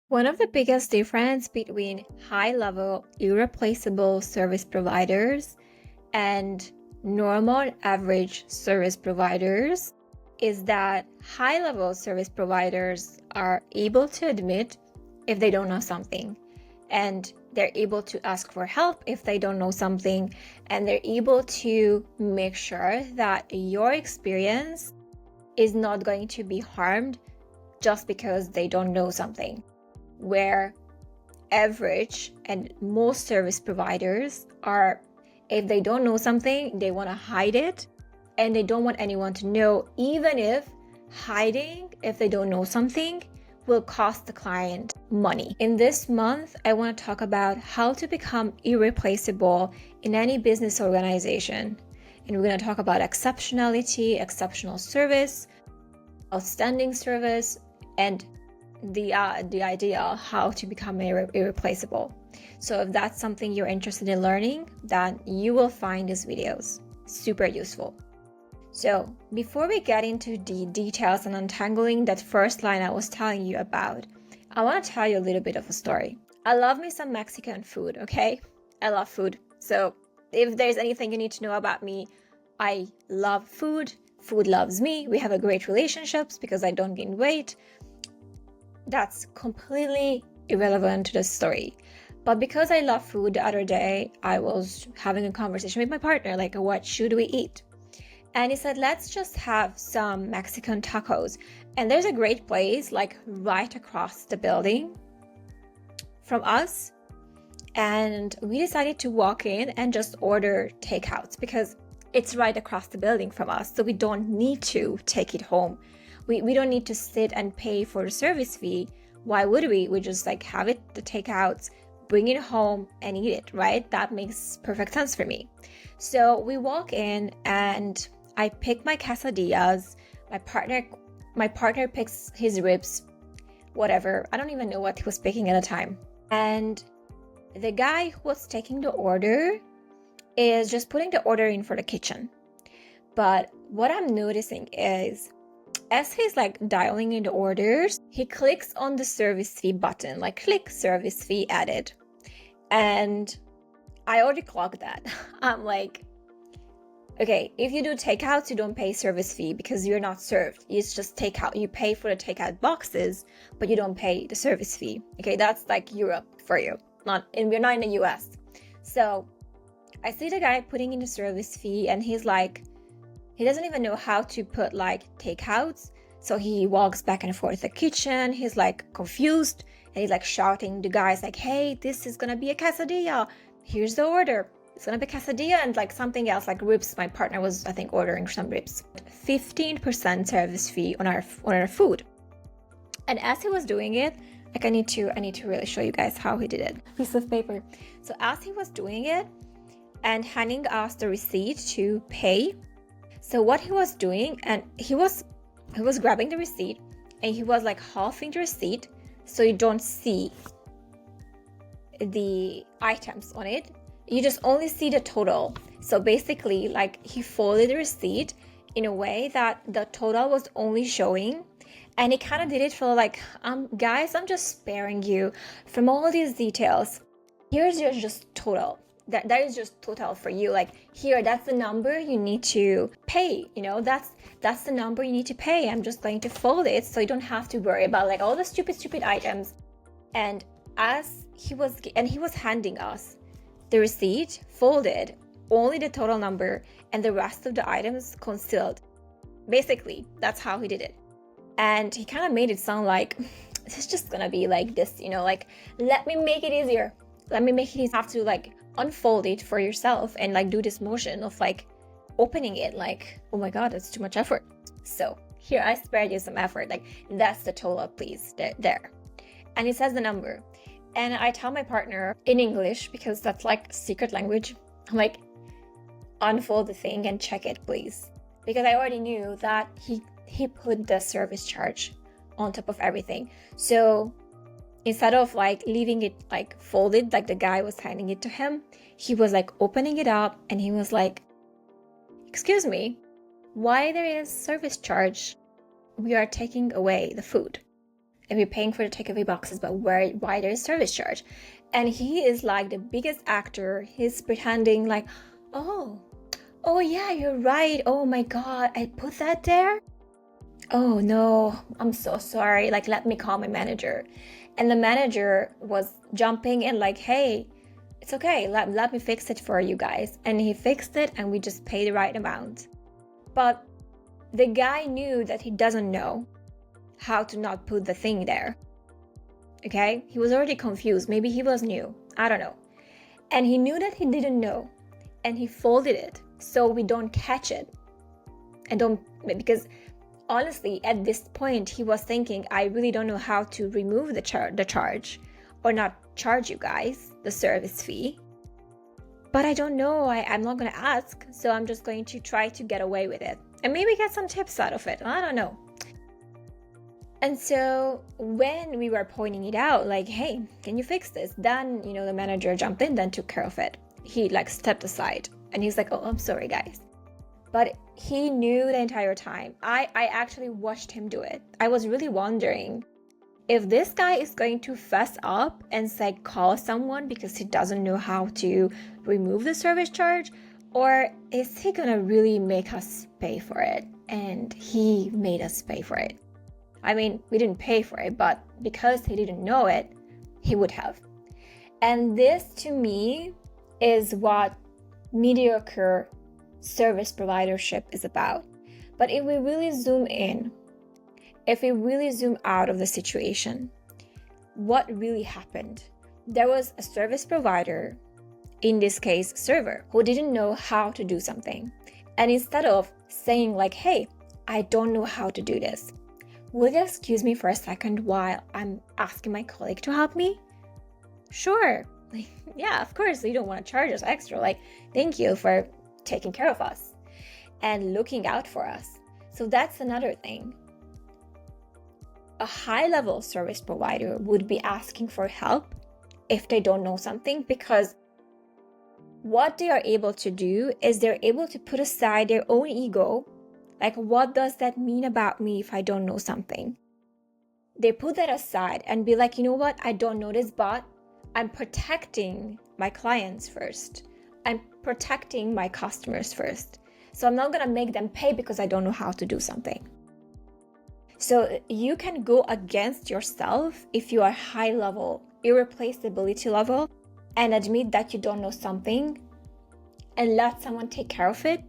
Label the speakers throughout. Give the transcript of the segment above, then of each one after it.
Speaker 1: One of the biggest difference between high-level, irreplaceable service providers and normal average service providers is that high-level service providers are able to admit if they don't know something, and they're able to ask for help if they don't know something, and they're able to make sure that your experience is not going to be harmed just because they don't know something. Where average and most service providers are, if they don't know something, they want to hide it and they don't want anyone to know, even if hiding if they don't know something will cost the client money. In this month, I want to talk about how to become irreplaceable in any business organization. And we're going to talk about exceptionality, exceptional service, outstanding service, and the idea how to become irreplaceable. So if that's something you're interested in learning, then you will find these videos super useful. So before we get into the details and untangling that first line I was telling you about, I want to tell you a little bit of a story. I love me some Mexican food, okay? I love food. So if there's anything you need to know about me, I love food. Food loves me. We have a great relationships because I don't gain weight. That's completely irrelevant to the story. But because I love food, the other day I was having a conversation with my partner, like, what should we eat? And he said, let's just have some Mexican tacos. And there's a great place like right across the building from us. And we decided to walk in and just order takeouts because it's right across the building from us. So we don't need to take it home. We don't need to sit and pay for the service fee. Why would we? We just like have it, the takeouts, bring it home and eat it, right? That makes perfect sense for me. So we walk in and I pick my quesadillas. My partner picks his ribs, whatever. I don't even know what he was picking at the time. And the guy who was taking the order is just putting the order in for the kitchen. But what I'm noticing is, as he's like dialing in the orders, he clicks on the service fee button, like click service fee added. And I already clocked that. I'm like, okay, if you do takeouts, you don't pay service fee because you're not served. It's just takeout. You pay for the takeout boxes, but you don't pay the service fee. Okay, that's like Europe for you. We're not in the US. So I see the guy putting in the service fee and he's like, he doesn't even know how to put like takeouts. So he walks back and forth the kitchen. He's like confused and he's like shouting. The guy's like, hey, this is gonna be a quesadilla. Here's the order. It's gonna be quesadilla and like something else, like ribs. My partner was, I think, ordering some ribs. 15% service fee on our food. And as he was doing it, like I need to really show you guys how he did it. Piece of paper. So as he was doing it and handing us the receipt to pay, so what he was doing, and he was grabbing the receipt and he was like halving the receipt so you don't see the items on it. You just only see the total. So basically, like he folded the receipt in a way that the total was only showing. And he kind of did it for like, guys, I'm just sparing you from all these details. Here's your just total. That is just total for you. Like here, that's the number you need to pay. You know, that's the number you need to pay. I'm just going to fold it so you don't have to worry about like all the stupid items. And as he was handing us the receipt, folded, only the total number and the rest of the items concealed. Basically, that's how he did it. And he kind of made it sound like it's just gonna be like this, you know, like let me make it easier. Let me make it easy. You have to like unfold it for yourself and like do this motion of like opening it, like, oh my god, that's too much effort. So here, I spared you some effort, like that's the total, please, there. And it says the number. And I tell my partner in English, because that's like secret language, I'm like, unfold the thing and check it, please. Because I already knew that he put the service charge on top of everything. So instead of like leaving it like folded, like the guy was handing it to him, he was like opening it up and he was like, excuse me, why there is service charge? We are taking away the food. and we're paying for the takeaway boxes, but why there's service charge? And he is like the biggest actor. He's pretending like, oh yeah, you're right. Oh my God, I put that there? Oh no, I'm so sorry. Like, let me call my manager. And the manager was jumping in like, hey, it's okay. Let me fix it for you guys. And he fixed it and we just paid the right amount. But the guy knew that he doesn't know how to not put the thing there. Okay? He was already confused. Maybe he was new. I don't know. And he knew that he didn't know. And he folded it so we don't catch it. Because honestly, at this point, he was thinking, I really don't know how to remove the charge or not charge you guys the service fee. But I don't know. I'm not going to ask. So I'm just going to try to get away with it and maybe get some tips out of it. I don't know. And so when we were pointing it out, like, hey, can you fix this? Then, the manager jumped in, then took care of it. He like stepped aside and he's like, oh, I'm sorry, guys. But he knew the entire time. I actually watched him do it. I was really wondering if this guy is going to fess up and say call someone because he doesn't know how to remove the service charge, or is he gonna really make us pay for it? And he made us pay for it. I mean, we didn't pay for it, but because he didn't know it, he would have. And this to me is what mediocre service providership is about. But if we really zoom in, if we really zoom out of the situation, what really happened? There was a service provider, in this case server, who didn't know how to do something. And instead of saying like, hey, I don't know how to do this, will you excuse me for a second while I'm asking my colleague to help me? Sure. Like, yeah, of course, you don't want to charge us extra. Like, thank you for taking care of us and looking out for us. So that's another thing. A high-level service provider would be asking for help if they don't know something, because what they are able to do is they're able to put aside their own ego. Like, what does that mean about me if I don't know something? They put that aside and be like, you know what? I don't know this, but I'm protecting my clients first. I'm protecting my customers first. So I'm not going to make them pay because I don't know how to do something. So you can go against yourself if you are high level, irreplaceability level, and admit that you don't know something and let someone take care of it.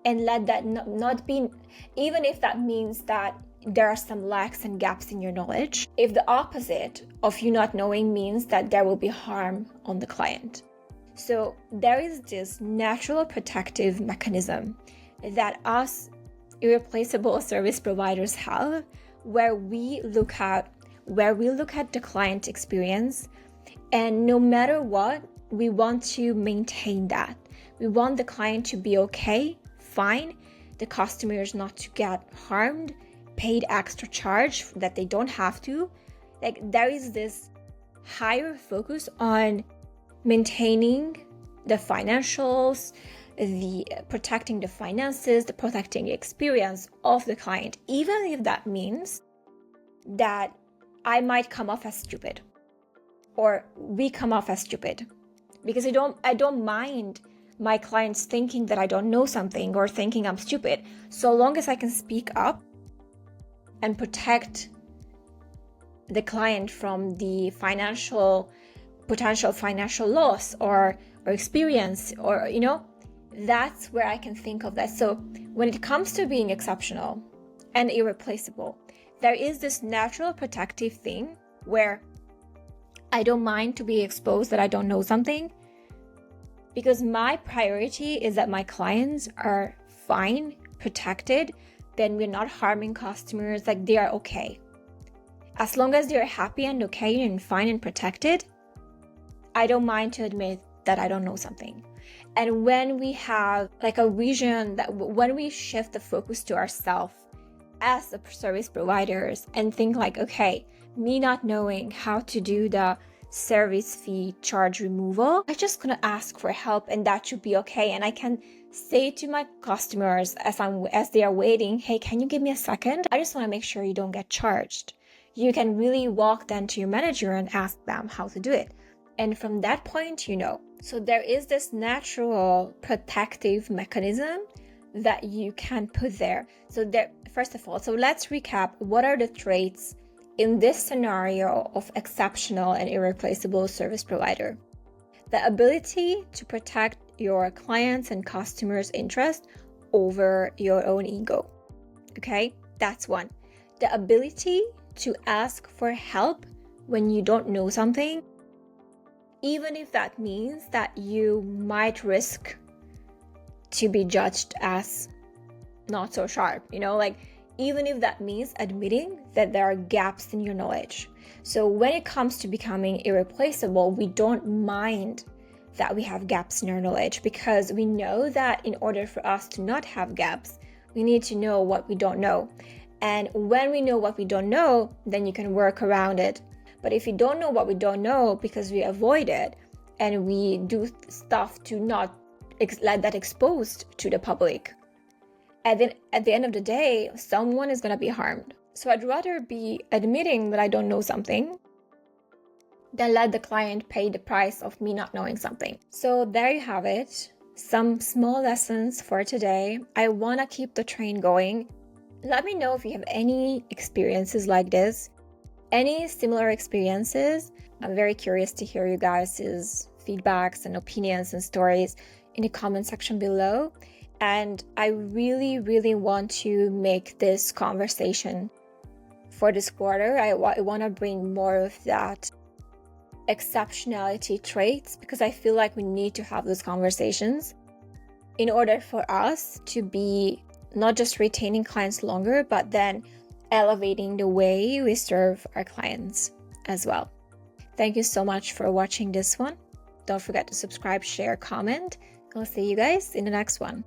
Speaker 1: And let that not be, even if that means that there are some lacks and gaps in your knowledge, if the opposite of you not knowing means that there will be harm on the client. So there is this natural protective mechanism that us irreplaceable service providers have, where we look at the client experience, and no matter what, we want to maintain that. We want the client to be okay, fine, the customers not to get harmed, paid extra charge that they don't have to. Like, there is this higher focus on maintaining the financials, the protecting the finances, the protecting the experience of the client, even if that means that I might come off as stupid, or we come off as stupid, because I don't mind my clients thinking that I don't know something or thinking I'm stupid, so long as I can speak up and protect the client from the potential financial loss or experience, or that's where I can think of that. So when it comes to being exceptional and irreplaceable, there is this natural protective thing where I don't mind to be exposed that I don't know something, because my priority is that my clients are fine, protected, then we're not harming customers, like they are okay. As long as they're happy and okay and fine and protected, I don't mind to admit that I don't know something. And when we have like a vision, that when we shift the focus to ourselves as the service providers and think like, okay, me not knowing how to do the service fee charge removal, I'm just gonna ask for help, and that should be okay. And I can say to my customers as they are waiting, hey, can you give me a second? I just want to make sure you don't get charged. you can really walk then to your manager and ask them how to do it. And from that point, you know. So there is this natural protective mechanism that you can put there. So there, first of all, so let's recap. What are the traits in this scenario of exceptional and irreplaceable service provider? The ability to protect your clients' and customers' interest over your own ego. Okay, that's one. The ability to ask for help when you don't know something, even if that means that you might risk to be judged as not so sharp, you know, like even if that means admitting that there are gaps in your knowledge. So when it comes to becoming irreplaceable, we don't mind that we have gaps in our knowledge, because we know that in order for us to not have gaps, we need to know what we don't know. And when we know what we don't know, then you can work around it. But if you don't know what we don't know because we avoid it and we do stuff to not let that exposed to the public, and then at the end of the day, someone is going to be harmed. So I'd rather be admitting that I don't know something than let the client pay the price of me not knowing something. So there you have it. Some small lessons for today. I want to keep the train going. Let me know if you have any experiences like this, any similar experiences. I'm very curious to hear you guys' feedbacks and opinions and stories in the comment section below. And I really, really want to make this conversation for this quarter. I want to bring more of that exceptionality traits, because I feel like we need to have those conversations in order for us to be not just retaining clients longer, but then elevating the way we serve our clients as well. Thank you so much for watching this one. Don't forget to subscribe, share, comment. I'll see you guys in the next one.